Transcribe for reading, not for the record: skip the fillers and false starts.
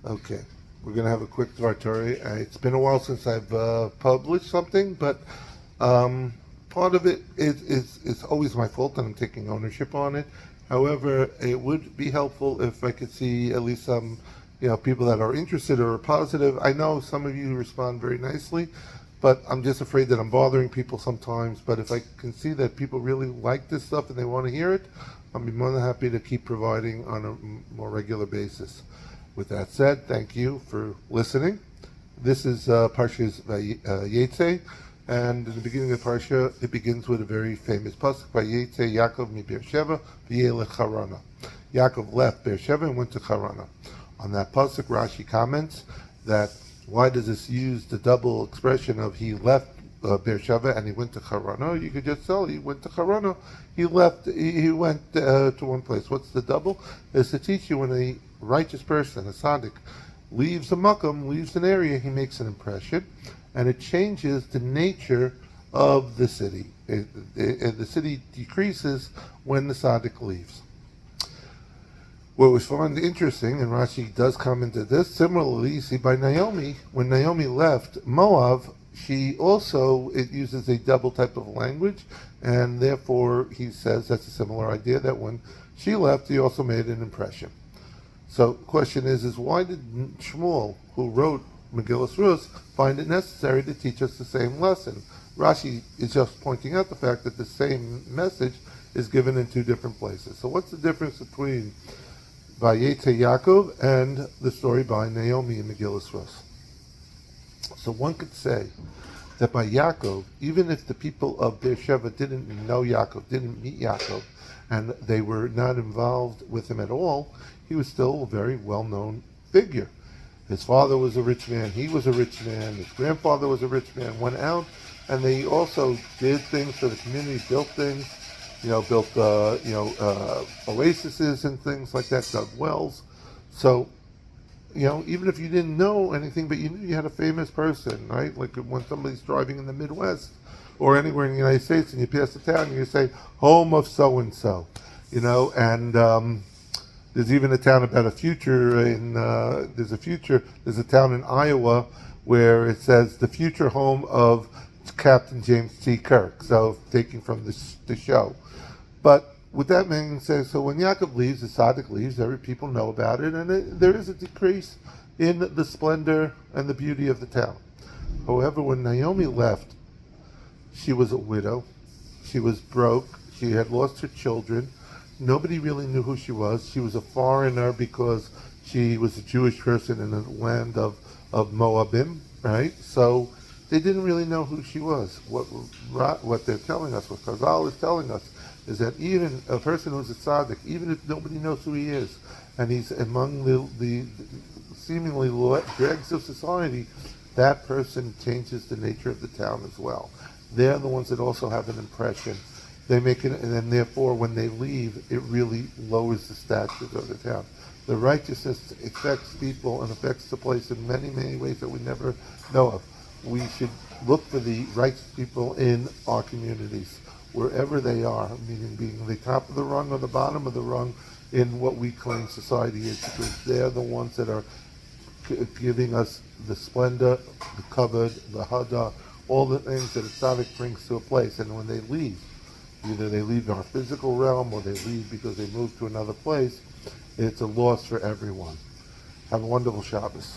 Okay, we're going to have a quick Torah. It's been a while since I've published something, but um, part of it is always my fault, and I'm taking ownership on it. However, it would be helpful if I could see at least some, people that are interested or positive. I know some of you respond very nicely, but I'm just afraid that I'm bothering people sometimes. But if I can see that people really like this stuff and they want to hear it, I'll be more than happy to keep providing on a more regular basis. With that said, thank you for listening. This is Parshas Vayeitzei, and in the beginning of Parsha, it begins with a very famous pasuk: Vayeitzei Yaakov mi Beersheva v'yelech Harana. Yaakov left Beersheva and went to Harana. On that pasuk, Rashi comments that why does this use the double expression of he left Beersheva and he went to Harana? You could just tell he went to Harana. He left. He went to one place. What's the double? Is to teach you when a righteous person, a tzaddik, leaves a makom, leaves an area, he makes an impression, and it changes the nature of the city. The city decreases when the tzaddik leaves. What we find interesting, and Rashi does comment to this, similarly, you see by Naomi, when Naomi left Moab, it uses a double type of language, and therefore he says that's a similar idea that when she left, he also made an impression. So the question is why did Shmuel, who wrote Megillas Ruth, find it necessary to teach us the same lesson? Rashi is just pointing out the fact that the same message is given in two different places. So what's the difference between Vayeitzei Yaakov and the story by Naomi in Megillas Ruth? So one could say that by Yaakov, even if the people of Beersheva didn't know Yaakov, didn't meet Yaakov, and they were not involved with him at all, he was still a very well-known figure. His father was a rich man, he was a rich man, his grandfather was a rich man, went out, and they also did things for the community, built things, built oases and things like that, dug wells. So, even if you didn't know anything, but you knew you had a famous person, right? Like when somebody's driving in the Midwest or anywhere in the United States and you pass the town and you say, home of so-and-so, and there's even a town about a future there's a town in Iowa where it says the future home of Captain James T. Kirk, so taking from the show. But with that being said, so when Yaakov leaves, the tzaddik leaves, every people know about it, and there is a decrease in the splendor and the beauty of the town. However, when Naomi left, she was a widow, she was broke, she had lost her children, nobody really knew who she was. She was a foreigner because she was a Jewish person in the land of Moabim, right? So they didn't really know who she was. What they're telling us, what Chazal is telling us, is that even a person who's a tzaddik, even if nobody knows who he is, and he's among the seemingly dregs of society, that person changes the nature of the town as well. They're the ones that also have an impression. They make it, and then therefore when they leave, it really lowers the status of the town. The righteousness affects people and affects the place in many, many ways that we never know of. We should look for the righteous people in our communities, wherever they are, meaning being the top of the rung or the bottom of the rung in what we claim society is, because they're the ones that are giving us the splendor, the kavod, the hada, all the things that a tzaddik brings to a place. And when they leave, either they leave our physical realm or they leave because they move to another place, it's a loss for everyone. Have a wonderful Shabbos.